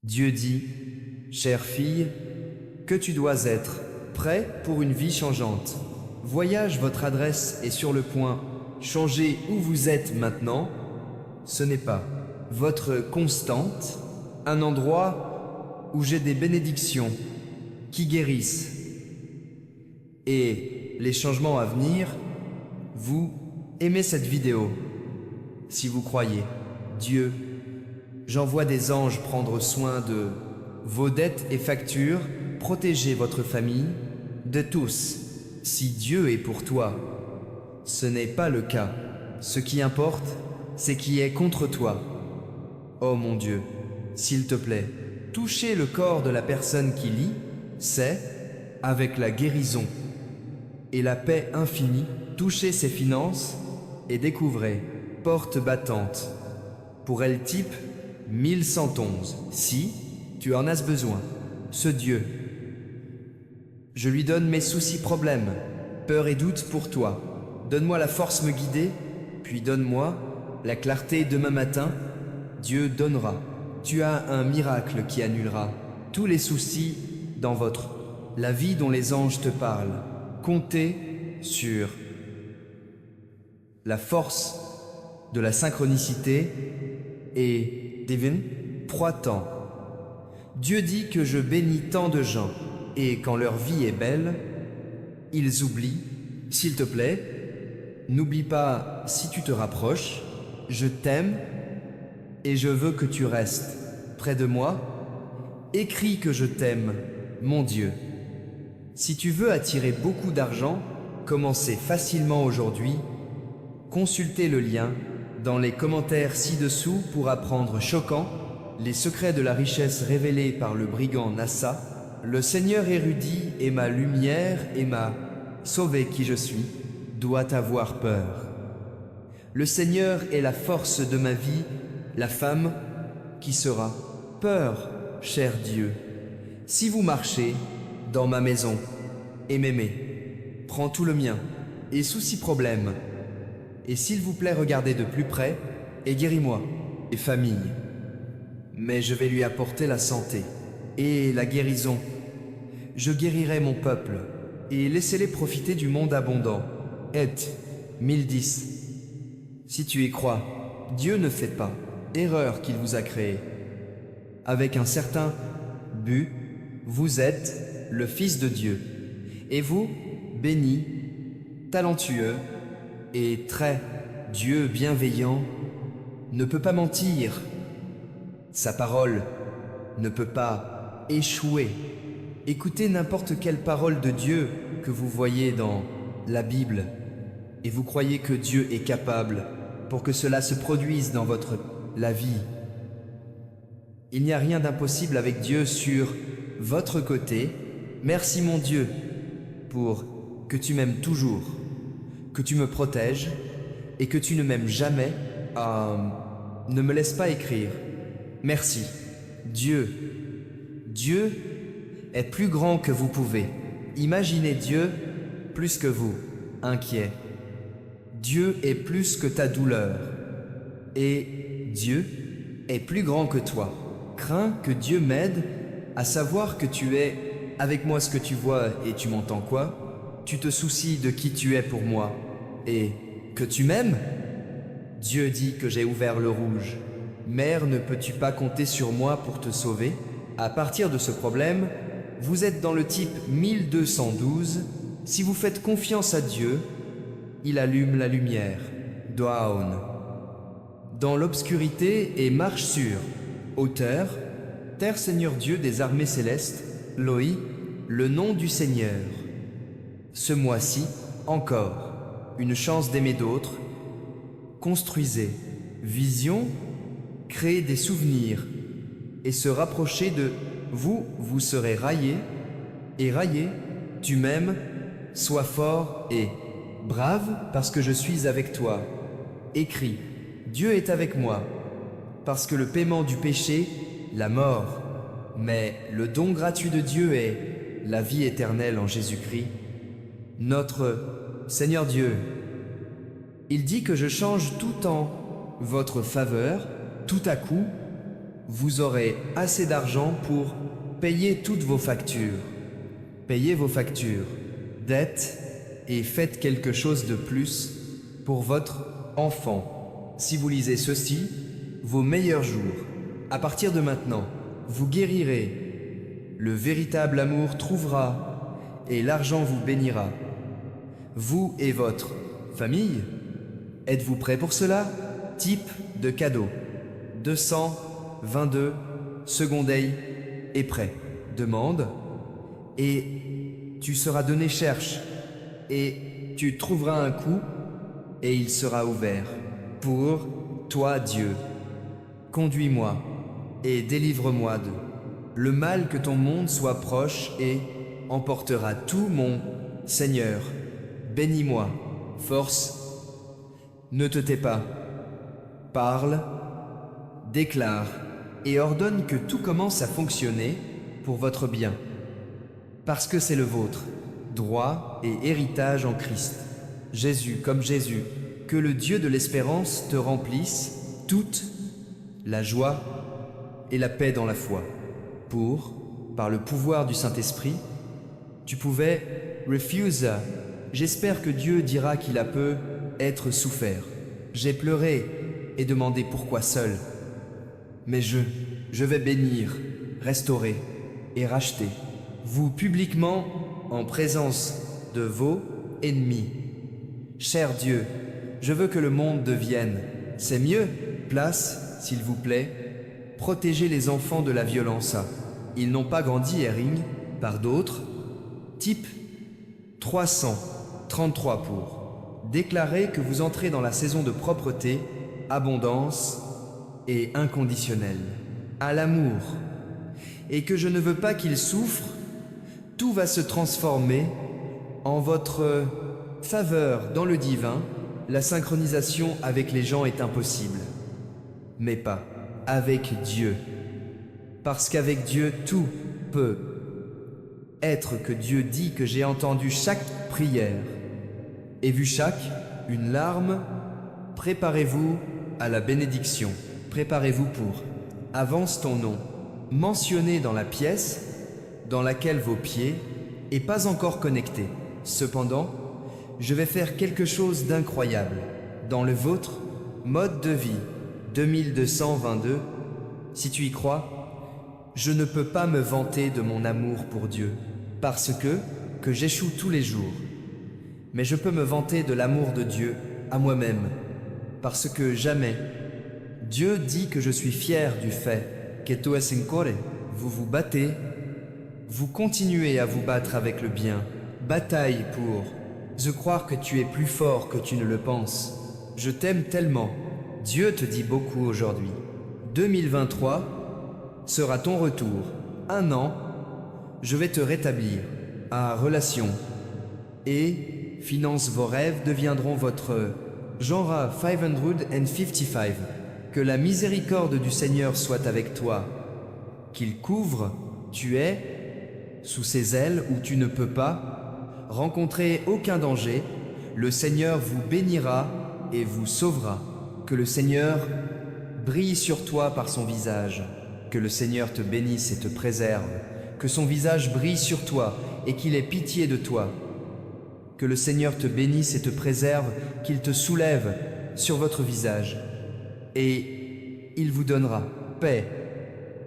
Dieu dit, chère fille, que tu dois être prêt pour une vie changeante. Voyage, votre adresse est sur le point. Changez où vous êtes maintenant. Ce n'est pas votre constante, un endroit où j'ai des bénédictions qui guérissent. Et les changements à venir, vous aimez cette vidéo. Si vous croyez, Dieu, j'envoie des anges prendre soin de vos dettes et factures, protéger votre famille, de tous. Si Dieu est pour toi, ce n'est pas le cas. Ce qui importe, c'est qui est contre toi. Oh mon Dieu, s'il te plaît, touchez le corps de la personne qui lit, c'est, avec la guérison et la paix infinie, touchez ses finances et découvrez, porte battante. Pour elle type 1111, si tu en as besoin, ce Dieu. Je lui donne mes soucis problèmes, peur et doute pour toi. Donne-moi la force me guider, puis donne-moi la clarté demain matin. Dieu donnera. Tu as un miracle qui annulera tous les soucis dans la vie dont les anges te parlent. Comptez sur la force de la synchronicité et divine 3 temps. Dieu dit que je bénis tant de gens, et quand leur vie est belle, ils oublient. S'il te plaît, n'oublie pas si tu te rapproches, je t'aime et je veux que tu restes près de moi. Écris que je t'aime, mon Dieu. Si tu veux attirer beaucoup d'argent, commencez facilement aujourd'hui. Consultez le lien dans les commentaires ci-dessous pour apprendre choquant les secrets de la richesse révélés par le brigand NASA. Le Seigneur érudit et ma lumière et m'a sauvé qui je suis, doit avoir peur. Le Seigneur est la force de ma vie, la femme qui sera peur, cher Dieu. Si vous marchez dans ma maison et m'aimez, prends tout le mien et souci problème. Et s'il vous plaît, regardez de plus près et guéris-moi et famille. Mais je vais lui apporter la santé et la guérison. Je guérirai mon peuple et laissez-les profiter du monde abondant. Et 1010. Si tu y crois, Dieu ne fait pas erreur qu'il vous a créé. Avec un certain but, vous êtes le Fils de Dieu. Et vous, béni, talentueux et très Dieu bienveillant, ne peut pas mentir. Sa parole ne peut pas échouer. Écoutez n'importe quelle parole de Dieu que vous voyez dans la Bible et vous croyez que Dieu est capable pour que cela se produise dans la vie. Il n'y a rien d'impossible avec Dieu sur votre côté. Merci mon Dieu pour que tu m'aimes toujours, que tu me protèges et que tu ne m'aimes jamais. Ne me laisse pas écrire. Merci. Dieu est plus grand que vous pouvez. Imaginez Dieu plus que vous, inquiet. Dieu est plus que ta douleur. Et Dieu est plus grand que toi. Crains que Dieu m'aide à savoir que tu es avec moi ce que tu vois et tu m'entends quoi? Tu te soucies de qui tu es pour moi et que tu m'aimes? Dieu dit que j'ai ouvert le rouge. Mère, ne peux-tu pas compter sur moi pour te sauver? À partir de ce problème, vous êtes dans le type 1212. Si vous faites confiance à Dieu, il allume la lumière. Down. Dans l'obscurité et marche sur hauteur, terre Seigneur Dieu des armées célestes, Loi, le nom du Seigneur. Ce mois-ci, encore, une chance d'aimer d'autres. Construisez, vision, créez des souvenirs et se rapprocher de vous, vous serez raillé et raillé, tu m'aimes, sois fort et brave parce que je suis avec toi. Écris, Dieu est avec moi, parce que le paiement du péché, la mort, mais le don gratuit de Dieu est la vie éternelle en Jésus-Christ, notre Seigneur Dieu. Il dit que je change tout en votre faveur, tout à coup, vous aurez assez d'argent pour payer toutes vos factures. Payez vos factures, dettes, et faites quelque chose de plus pour votre enfant. Si vous lisez ceci, vos meilleurs jours. À partir de maintenant, vous guérirez. Le véritable amour trouvera et l'argent vous bénira. Vous et votre famille, êtes-vous prêts pour cela? Type de cadeau. 222 secondaire est prêt. Demande et tu seras donné, cherche et tu trouveras un coup et il sera ouvert. Pour toi, Dieu, conduis-moi et délivre-moi de le mal, que ton monde soit proche et emportera tout, mon Seigneur. Bénis-moi, force, ne te tais pas, parle, déclare et ordonne que tout commence à fonctionner pour votre bien, parce que c'est le vôtre, droit et héritage en Christ. Jésus, comme Jésus, que le Dieu de l'espérance te remplisse toute la joie et la paix dans la foi, pour, par le pouvoir du Saint-Esprit, tu pouvais refuse. J'espère que Dieu dira qu'il a peu être souffert. J'ai pleuré et demandé pourquoi seul. Mais je vais bénir, restaurer et racheter, vous publiquement en présence de vos ennemis. Cher Dieu, je veux que le monde devienne, c'est mieux, place, s'il vous plaît, protéger les enfants de la violence. Ils n'ont pas grandi, Herring, par d'autres. Type 333 pour déclarer que vous entrez dans la saison de propreté, abondance et inconditionnelle, à l'amour, et que je ne veux pas qu'il souffre. Tout va se transformer en votre faveur dans le divin. La synchronisation avec les gens est impossible, mais pas avec Dieu. Parce qu'avec Dieu, tout peut être que Dieu dit que j'ai entendu chaque prière et vu une larme. Préparez-vous à la bénédiction. Préparez-vous pour avance ton nom, mentionné dans la pièce dans laquelle vos pieds est pas encore connectés. Cependant, je vais faire quelque chose d'incroyable dans le vôtre mode de vie 2222. Si tu y crois, je ne peux pas me vanter de mon amour pour Dieu, parce que j'échoue tous les jours. Mais je peux me vanter de l'amour de Dieu à moi-même, parce que jamais. Dieu dit que je suis fier du fait que tu es encore. Vous vous battez, vous continuez à vous battre avec le bien. Bataille pour croire que tu es plus fort que tu ne le penses. Je t'aime tellement. Dieu te dit beaucoup aujourd'hui. 2023 sera ton retour. 1 an, je vais te rétablir. À relation et finance, vos rêves deviendront votre genre 555. Que la miséricorde du Seigneur soit avec toi. Qu'il couvre, tu es sous ses ailes où tu ne peux pas rencontrer aucun danger. Le Seigneur vous bénira et vous sauvera. Que le Seigneur brille sur toi par son visage. Que le Seigneur te bénisse et te préserve. Que son visage brille sur toi et qu'il ait pitié de toi. Que le Seigneur te bénisse et te préserve, qu'il te soulève sur votre visage. Et il vous donnera paix.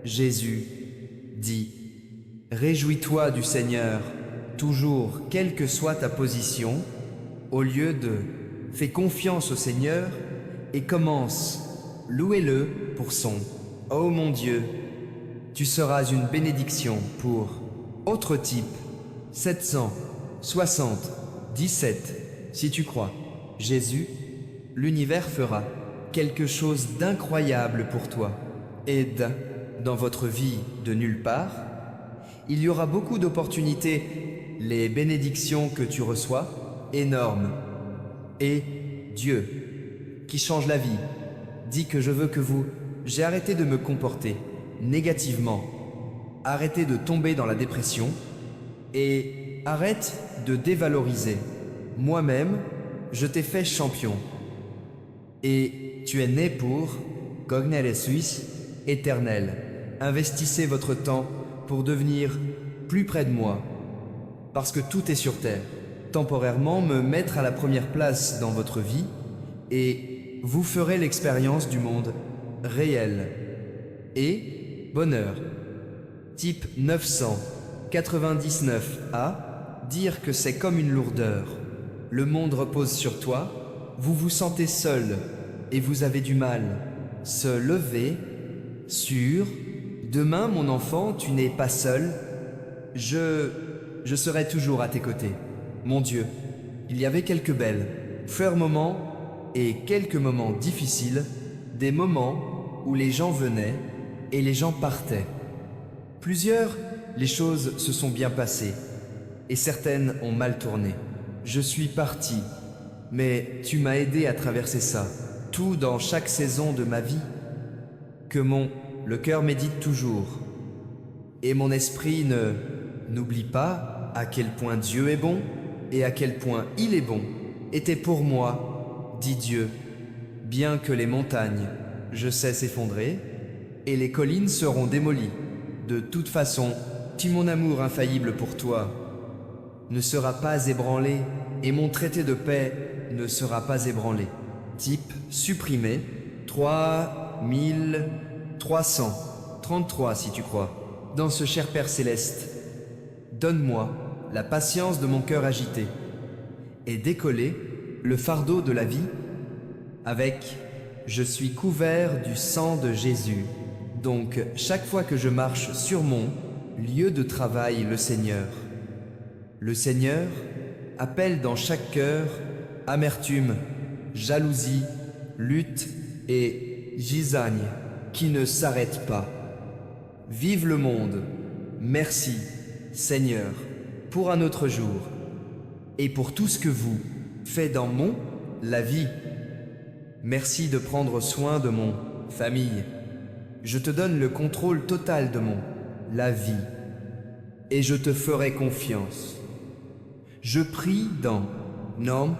Jésus dit, réjouis-toi du Seigneur, toujours, quelle que soit ta position, au lieu de fais confiance au Seigneur et commence, louez-le pour son oh mon Dieu, tu seras une bénédiction pour autre type 777. Si tu crois, Jésus, l'univers fera quelque chose d'incroyable pour toi. Aide dans votre vie de nulle part. Il y aura beaucoup d'opportunités. Les bénédictions que tu reçois, énormes. Et Dieu, qui change la vie, dit que je veux que vous... J'ai arrêté de me comporter négativement. Arrêtez de tomber dans la dépression. Et arrête de dévaloriser. Moi-même, je t'ai fait champion. Et tu es né pour Cogner Suisse, Éternel, investissez votre temps pour devenir plus près de moi, parce que tout est sur terre. Temporairement me mettre à la première place dans votre vie, et vous ferez l'expérience du monde réel et bonheur. Type 999A, dire que c'est comme une lourdeur. Le monde repose sur toi, vous vous sentez seul et vous avez du mal. Se lever sur demain, mon enfant, tu n'es pas seul. Je serai toujours à tes côtés. Mon Dieu, il y avait quelques belles, fleurs moments et quelques moments difficiles, des moments où les gens venaient et les gens partaient. Plusieurs, les choses se sont bien passées et certaines ont mal tourné. Je suis parti, mais tu m'as aidé à traverser ça, tout dans chaque saison de ma vie. Que le cœur médite toujours et mon esprit n'oublie pas à quel point Dieu est bon et à quel point il est bon était pour moi, dit Dieu, bien que les montagnes, je sais, s'effondrer et les collines seront démolies. De toute façon, mon amour infaillible pour toi ne sera pas ébranlé et mon traité de paix ne sera pas ébranlé. Type supprimé 3333 si tu crois. Dans ce cher Père céleste, donne-moi la patience de mon cœur agité et décoller le fardeau de la vie avec « Je suis couvert du sang de Jésus ». Donc, chaque fois que je marche sur mon lieu de travail, le Seigneur appelle dans chaque cœur amertume, jalousie, lutte et gisagne qui ne s'arrête pas. Vive le monde. Merci, Seigneur, pour un autre jour et pour tout ce que vous faites dans la vie. Merci de prendre soin de mon famille. Je te donne le contrôle total de la vie et je te ferai confiance. Je prie dans nom